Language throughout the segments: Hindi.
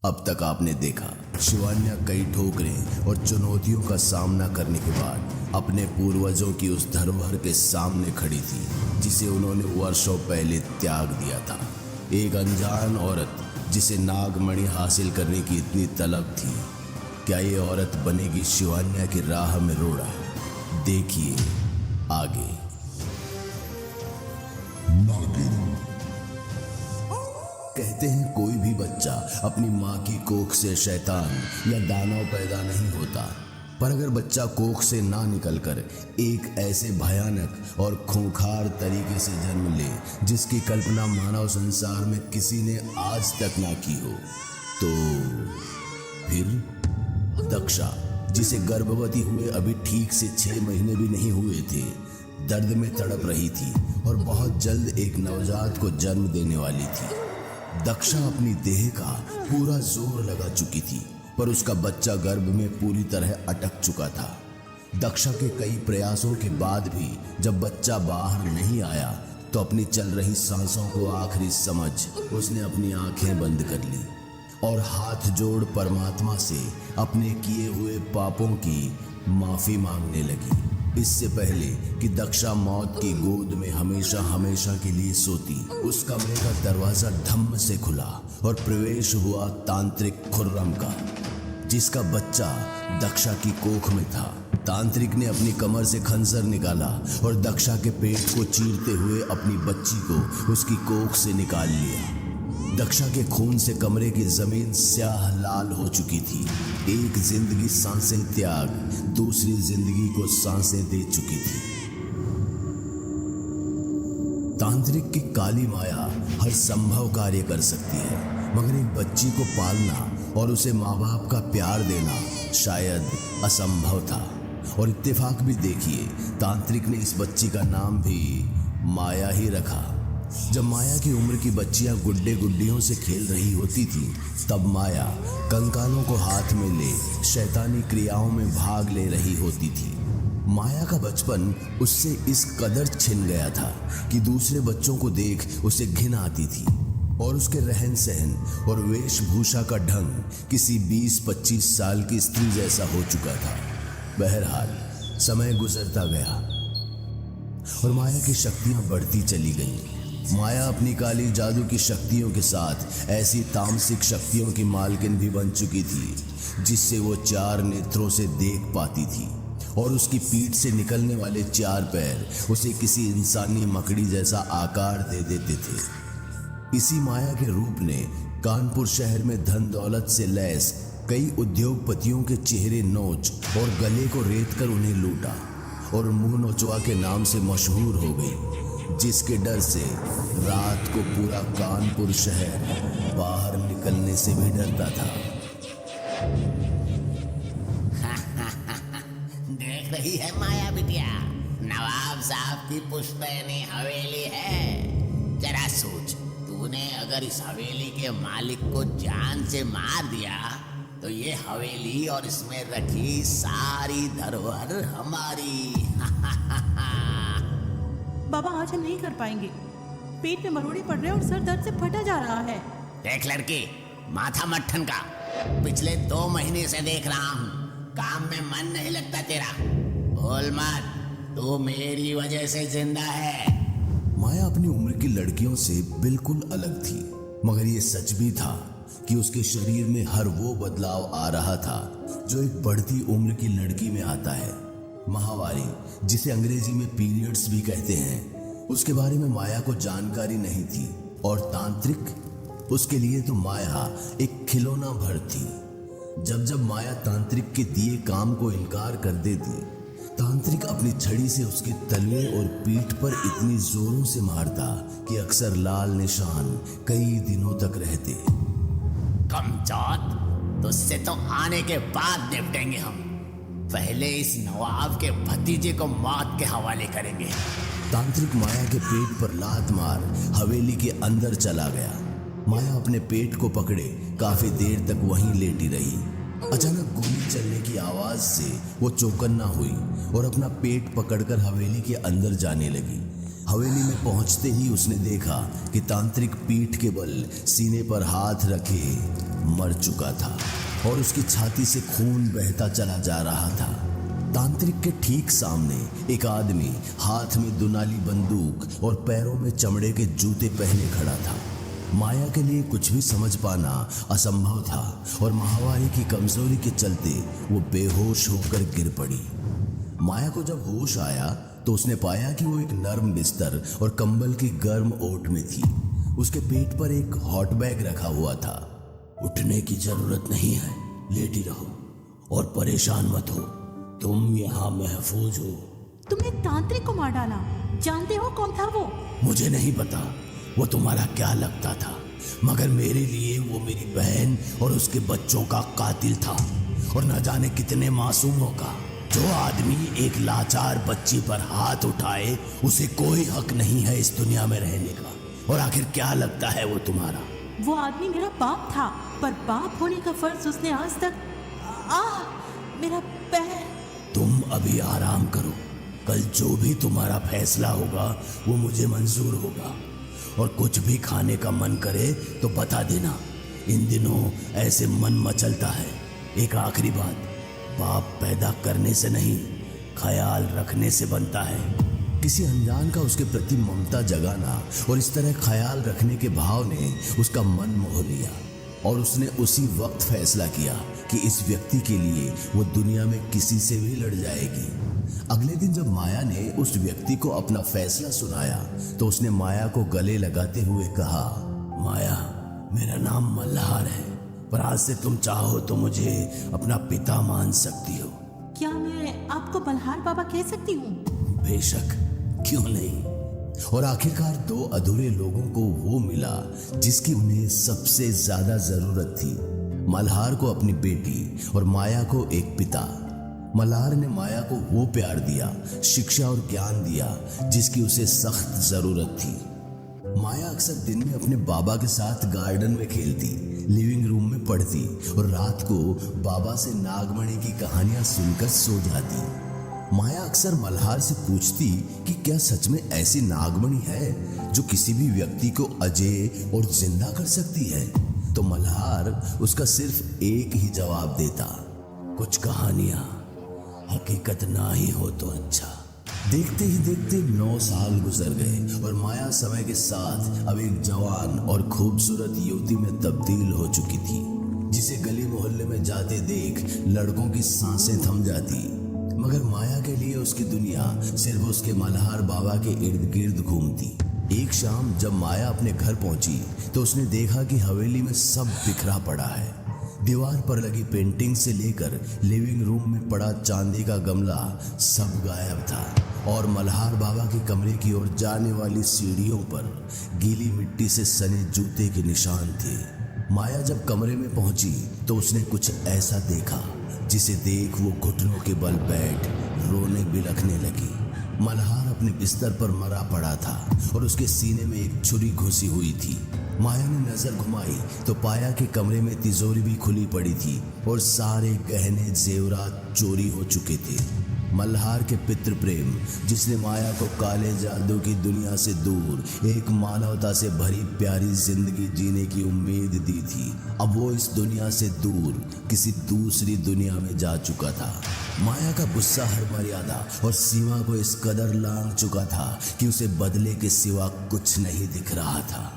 अब तक आपने देखा शिवान्या कई ठोकरें और चुनौतियों का सामना करने के बाद अपने पूर्वजों की उस धरोहर के सामने खड़ी थी जिसे उन्होंने वर्षों पहले त्याग दिया था। एक अनजान औरत जिसे नागमणि हासिल करने की इतनी तलब थी। क्या ये औरत बनेगी शिवान्या की राह में रोड़ा? देखिए आगे। कहते हैं कोई भी बच्चा अपनी माँ की कोख से शैतान या दानव पैदा नहीं होता, पर अगर बच्चा कोख से ना निकलकर एक ऐसे भयानक और खूंखार तरीके से जन्म ले जिसकी कल्पना मानव संसार में किसी ने आज तक ना की हो, तो फिर दक्षा, जिसे गर्भवती हुए अभी ठीक से 6 महीने भी नहीं हुए थे, दर्द में तड़प रही थी और बहुत जल्द एक नवजात को जन्म देने वाली थी। दक्षा अपनी देह का पूरा जोर लगा चुकी थी, पर उसका बच्चा गर्भ में पूरी तरह अटक चुका था। दक्षा के कई प्रयासों के बाद भी जब बच्चा बाहर नहीं आया तो अपनी चल रही सांसों को आखिरी समझ उसने अपनी आंखें बंद कर ली और हाथ जोड़ परमात्मा से अपने किए हुए पापों की माफी मांगने लगी। इससे पहले कि दक्षा मौत की गोद में हमेशा हमेशा के लिए सोती, उस कमरे का दरवाजा धम्म से खुला और प्रवेश हुआ तांत्रिक खुर्रम का, जिसका बच्चा दक्षा की कोख में था। तांत्रिक ने अपनी कमर से खंजर निकाला और दक्षा के पेट को चीरते हुए अपनी बच्ची को उसकी कोख से निकाल लिया। दक्षा के खून से कमरे की जमीन स्याह लाल हो चुकी थी। एक जिंदगी सांसें त्याग दूसरी जिंदगी को सांसें दे चुकी थी। तांत्रिक की काली माया हर संभव कार्य कर सकती है, मगर एक बच्ची को पालना और उसे माँ बाप का प्यार देना शायद असंभव था। और इत्तेफाक भी देखिए, तांत्रिक ने इस बच्ची का नाम भी माया ही रखा। जब माया की उम्र की बच्चियां गुड्डे गुड्डियों से खेल रही होती थी, तब माया कंकालों को हाथ में ले शैतानी क्रियाओं में भाग ले रही होती थी। माया का बचपन उससे इस कदर छिन गया था कि दूसरे बच्चों को देख उसे घिन आती थी और उसके रहन सहन और वेशभूषा का ढंग किसी 20-25 साल की स्त्री जैसा हो चुका था। बहरहाल समय गुजरता गया और माया की शक्तियां बढ़ती चली गईं। माया अपनी काली जादू की शक्तियों के साथ ऐसी तामसिक शक्तियों की मालकिन भी बन चुकी थी जिससे वो 4 नेत्रों से देख पाती थी और उसकी पीठ से निकलने वाले 4 पैर उसे किसी इंसानी मकड़ी जैसा आकार दे देते थे। इसी माया के रूप ने कानपुर शहर में धन दौलत से लैस कई उद्योगपतियों के चेहरे नोच और गले को रेत कर उन्हें लूटा और मुंह नोचवा के नाम से मशहूर हो गई, जिसके डर से रात को पूरा कानपुर शहर बाहर निकलने से भी डरता था। देख रही है माया बिटिया, नवाब साहब की पुश्तैनी हवेली है। जरा सोच, तूने अगर इस हवेली के मालिक को जान से मार दिया तो ये हवेली और इसमें रखी सारी धरोहर हमारी। बाबा, आज हम नहीं कर पाएंगे। पेट में मरोड़े पड़ रहे और सर दर्द से फटा जा रहा है। देख लड़की, माथा मट्ठन का, पिछले 2 महीने से देख रहा हूँ, काम में मन नहीं लगता तेरा। बोल मत, तू मेरी वजह से जिंदा है। माया अपनी उम्र की लड़कियों से बिल्कुल अलग थी, मगर ये सच भी था कि उसके शरीर में हर वो बदलाव आ रहा था जो एक बढ़ती उम्र की लड़की में आता है। माहवारी, जिसे अंग्रेजी में पीरियड्स भी कहते हैं, उसके बारे में माया को जानकारी नहीं थी और तांत्रिक, उसके लिए तो माया एक खिलौना भर थी। जब जब माया तांत्रिक के दिए काम को इनकार कर देती, तांत्रिक अपनी छड़ी से उसके तलवे और पीठ पर इतनी जोरों से मारता कि अक्सर लाल निशान कई दिनों तक रहते। कमचौत, तुझसे तो आने के बाद निपटेंगे हम। पहले इस नवाब के भतीजे को मौत के हवाले करेंगे। तांत्रिक माया के पेट पर लात मार हवेली के अंदर चला गया। माया अपने पेट को पकड़े काफी देर तक वहीं लेटी रही। अचानक गोली चलने की आवाज से वो चौकन्ना हुई और अपना पेट पकड़कर हवेली के अंदर जाने लगी। हवेली में पहुंचते ही उसने देखा कि तांत्रिक पीठ के बल सीने पर हाथ रखे मर चुका था और उसकी छाती से खून बहता चला जा रहा था। तांत्रिक के ठीक सामने एक आदमी हाथ में दुनाली बंदूक और पैरों में चमड़े के जूते पहने खड़ा था। माया के लिए कुछ भी समझ पाना असंभव था और माहवारी की कमजोरी के चलते वो बेहोश होकर गिर पड़ी। माया को जब होश आया तो उसने पाया कि वो एक नर्म बिस्तर और कंबल की गर्म ओट में थी। उसके पेट पर एक हॉट बैग रखा हुआ था। उठने की जरूरत नहीं है, लेटी रहो और परेशान मत हो, तुम यहाँ महफूज हो। तुमने तांत्रिक को मार डाला, जानते हो कौन था वो? मुझे नहीं पता वो तुम्हारा क्या लगता था, मगर मेरे लिए वो मेरी बहन और उसके बच्चों का कातिल था और न जाने कितने मासूमों का। जो आदमी एक लाचार बच्ची पर हाथ उठाए उसे कोई हक नहीं है इस दुनिया में रहने का। और आखिर क्या लगता है वो तुम्हारा? वो आदमी मेरा बाप था, पर बाप होने का फर्ज उसने आज तक मेरा पैर। तुम अभी आराम करो, कल जो भी तुम्हारा फैसला होगा वो मुझे मंजूर होगा। और कुछ भी खाने का मन करे तो बता देना, इन दिनों ऐसे मन मचलता है। एक आखिरी बात, बाप पैदा करने से नहीं, ख्याल रखने से बनता है। किसी अनजान का उसके प्रति ममता जगाना और इस तरह ख्याल रखने के भाव ने उसका मन मोह लिया और उसने उसी वक्त फैसला किया कि इस व्यक्ति के लिए वो दुनिया में किसी से भी लड़ जाएगी। अगले दिन जब माया ने उस व्यक्ति को अपना फैसला सुनाया तो उसने माया को गले लगाते हुए कहा, माया, मेरा नाम मल्हार है, पर आज से तुम चाहो तो मुझे अपना पिता मान सकती हो। क्या मैं आपको मल्हार बाबा कह सकती हूँ? बेशक, क्यों नहीं। और आखिरकार दो अधूरे लोगों को वो मिला जिसकी उन्हें सबसे ज्यादा जरूरत थी। मल्हार को अपनी बेटी और माया को एक पिता। मल्हार ने माया को वो प्यार दिया, शिक्षा और ज्ञान दिया जिसकी उसे सख्त जरूरत थी। माया अक्सर दिन में अपने बाबा के साथ गार्डन में खेलती, लिविंग रूम में पढ़ती और रात को बाबा से नागमणि की कहानियां सुनकर सो जाती। माया अक्सर मल्हार से पूछती कि क्या सच में ऐसी नागमणि है जो किसी भी व्यक्ति को अजय और जिंदा कर सकती है। तो मल्हार उसका सिर्फ एक ही जवाब देता, कुछ कहानियां हकीकत ना ही हो तो अच्छा। देखते ही देखते 9 साल गुजर गए और माया समय के साथ अब एक जवान और खूबसूरत युवती में तब्दील हो चुकी थी, जिसे गली मोहल्ले में जाते देख लड़कों की सांसें थम जाती। मगर माया के लिए उसकी दुनिया सिर्फ उसके मल्हार बाबा के इर्द गिर्द घूमती। एक शाम जब माया अपने घर पहुंची तो उसने देखा कि हवेली में सब बिखरा पड़ा है। दीवार पर लगी पेंटिंग से लेकर लिविंग रूम में पड़ा चांदी का गमला सब गायब था और मल्हार बाबा के कमरे की ओर जाने वाली सीढ़ियों पर गीली मिट्टी से सने जूते के निशान थे। माया जब कमरे में पहुंची तो उसने कुछ ऐसा देखा जिसे देख वो घुटनों के बल बैठ रोने बिलखने लगी। मल्हार अपने बिस्तर पर मरा पड़ा था और उसके सीने में एक छुरी घुसी हुई थी। माया ने नजर घुमाई तो पाया कि कमरे में तिजोरी भी खुली पड़ी थी और सारे गहने जेवरात चोरी हो चुके थे। मल्हार के पितृ प्रेम, जिसने माया को काले जादू की दुनिया से दूर एक मानवता से भरी प्यारी जिंदगी जीने की उम्मीद दी थी, अब वो इस दुनिया से दूर किसी दूसरी दुनिया में जा चुका था। माया का गुस्सा हर मर्यादा और सीमा को इस कदर लांघ चुका था कि उसे बदले के सिवा कुछ नहीं दिख रहा था,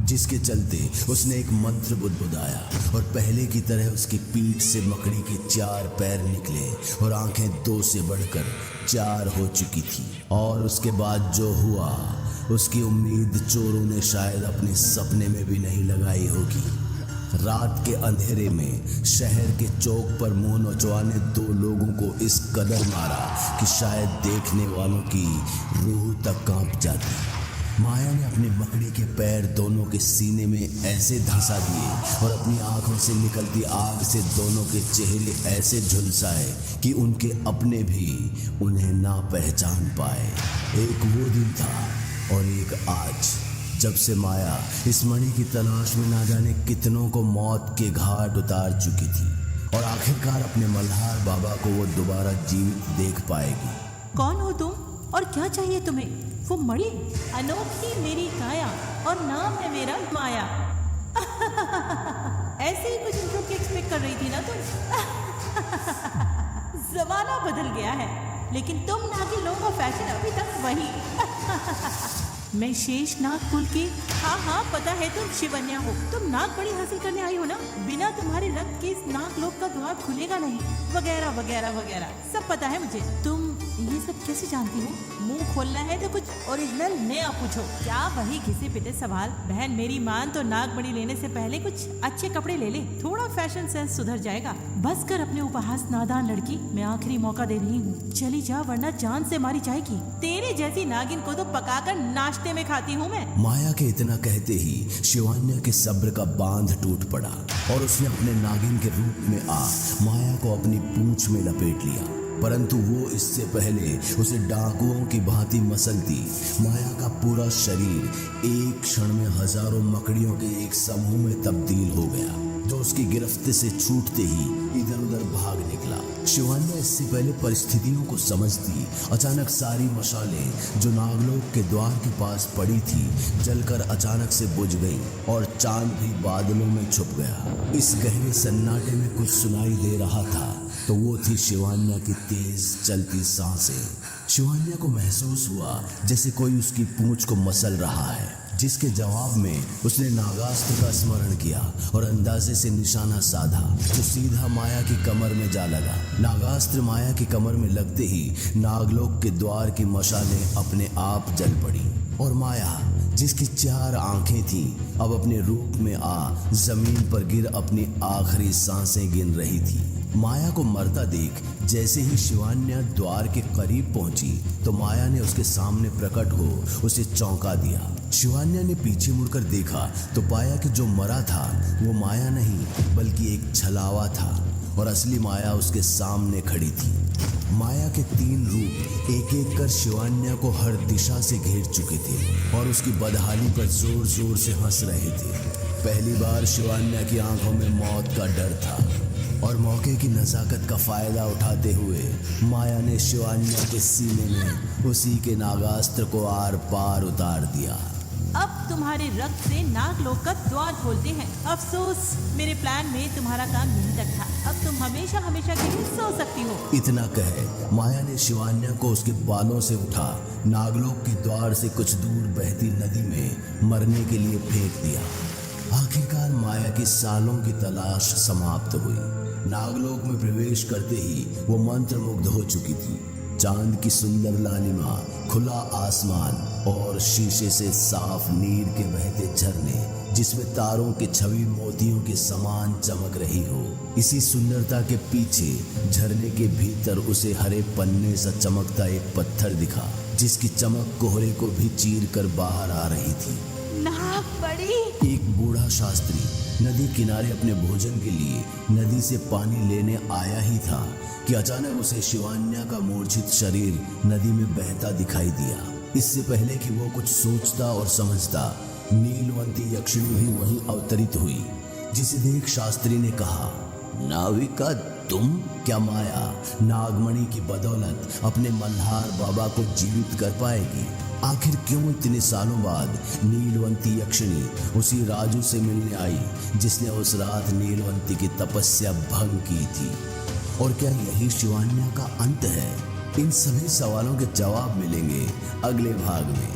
जिसके चलते उसने एक मंत्र बुदबुदाया और पहले की तरह उसकी पीठ से मकड़ी के 4 पैर निकले और आंखें 2 से बढ़कर 4 हो चुकी थी। और उसके बाद जो हुआ उसकी उम्मीद चोरों ने शायद अपने सपने में भी नहीं लगाई होगी। रात के अंधेरे में शहर के चौक पर मुंह नोचवाने 2 लोगों को इस कदर मारा कि शायद देखने वालों की रूह तक कांप जाती। माया ने अपने मकड़ी के पैर दोनों के सीने में ऐसे धंसा दिए और अपनी आंखों से निकलती आग से दोनों के चेहरे ऐसे झुलसाए कि उनके अपने भी उन्हें ना पहचान पाए। एक वो दिन था और एक आज, जब से माया इस मणि की तलाश में ना जाने कितनों को मौत के घाट उतार चुकी थी और आखिरकार अपने मल्हार बाबा को वो दोबारा जीवित देख पाएगी। कौन हो तुम और क्या चाहिए तुम्हें? वो मणि, अनोखी मेरी काया और नाम है मेरा माया। ऐसे ही कुछ इंट्रो की एक्सपेक्ट कर रही थी ना तुम। जमाना बदल गया है, लेकिन तुम नागिन लोगों का फैशन अभी तक वही। मैं शेष नाग कुल की, हाँ पता है तुम शिवन्या हो। तुम नाग बड़ी हासिल करने आई हो ना। बिना तुम्हारे रक्त के इस नाग लोक का द्वार खुलेगा नहीं, वगैरह वगैरह वगैरह सब पता है मुझे। तुम ये सब कैसे जानती हो? मुंह खोलना है तो कुछ ओरिजिनल नया पूछो। क्या वही घिसे पिटे सवाल? बहन मेरी मान तो नागमणि लेने से पहले कुछ अच्छे कपड़े ले ले, थोड़ा फैशन सेंस सुधर जाएगा। बस कर अपने उपहास नादान लड़की, मैं आखिरी मौका दे रही हूँ। चली जा वरना जान से मारी जाएगी। तेरे जैसी नागिन को तो पकाकर नाश्ते में खाती हूँ मैं। माया के इतना कहते ही शिवान्या के सब्र का बांध टूट पड़ा और उसने अपने नागिन के रूप में आ माया को अपनी पूंछ में लपेट लिया। परंतु वो इससे पहले उसे डाकुओं की भांति मसलती माया का पूरा शरीर एक क्षण में हजारों मकड़ियों के एक समूह में तब्दील हो गया, जो उसकी गिरफ्त से छूटते ही इधर उधर भाग निकला। शिवान्या इससे पहले परिस्थितियों को समझती अचानक सारी मशालें जो नागलोक के द्वार के पास पड़ी थी जलकर अचानक से बुझ गई और चांद भी बादलों में छुप गया। इस गहरे सन्नाटे में कुछ सुनाई दे रहा था, तो वो थी शिवान्या की तेज चलती सांसें। शिवान्या को महसूस हुआ जैसे कोई उसकी पूंछ को मसल रहा है, जिसके जवाब में उसने नागास्त्र का स्मरण किया और अंदाजे से निशाना साधा जो सीधा माया की कमर में जा लगा। नागास्त्र माया की कमर में लगते ही नागलोक के द्वार की मशालें अपने आप जल पड़ी और माया, जिसकी 4 आंखें थीं, अब अपने रूप में आ जमीन पर गिर अपनी आखिरी सांसें गिन रही थी। माया को मरता देख जैसे ही शिवान्या द्वार के करीब पहुंची तो माया ने उसके सामने प्रकट हो उसे चौंका दिया। शिवान्या ने पीछे मुड़कर देखा तो पाया कि जो मरा था वो माया नहीं बल्कि एक छलावा था और असली माया उसके सामने खड़ी थी। माया के 3 रूप एक एक कर शिवान्या को हर दिशा से घेर चुके थे और उसकी बदहाली पर जोर जोर से हंस रहे थे। पहली बार शिवान्या की आंखों में मौत का डर था और मौके की नजाकत का फायदा उठाते हुए माया ने शिवान्या के सीने में उसी के नागास्त्र को आर पार उतार दिया। अब तुम्हारे रक्त से नागलोक का द्वार खोलते हैं। अफसोस मेरे प्लान में तुम्हारा काम यहीं तक था। अब तुम हमेशा हमेशा के लिए सो सकती हो। इतना कहे माया ने शिवान्या को उसके बालों से उठा नागलोक के द्वार से कुछ दूर बहती नदी में मरने के लिए फेंक दिया। आखिरकार माया की सालों की तलाश समाप्त हुई। नागलोक में प्रवेश करते ही वो मंत्रमुग्ध हो चुकी थी। चांद की सुंदर लालिमा, खुला आसमान और शीशे से साफ नीर के बहते झरने जिसमें तारों की छवि मोतियों के समान चमक रही हो। इसी सुंदरता के पीछे झरने के भीतर उसे हरे पन्ने सा चमकता एक पत्थर दिखा, जिसकी चमक कोहरे को भी चीर कर बाहर आ रही थी। नाग बड़ी। एक बूढ़ा शास्त्री नदी किनारे अपने भोजन के लिए नदी से पानी लेने आया ही था कि अचानक उसे शिवान्या का मूर्छित शरीर नदी में बहता दिखाई दिया। इससे पहले कि वो कुछ सोचता और समझता, नीलवंती यक्षिणी भी वहीं अवतरित हुई, जिसे देख शास्त्री ने कहा, नाविका तुम? क्या माया नागमणि की बदौलत अपने मल्हार बाबा को जीवित कर पाएगी? आखिर क्यों इतने सालों बाद नीलवंती यक्षिणी उसी राजू से मिलने आई जिसने उस रात नीलवंती की तपस्या भंग की थी? और क्या यही शिवान्या का अंत है? इन सभी सवालों के जवाब मिलेंगे अगले भाग में।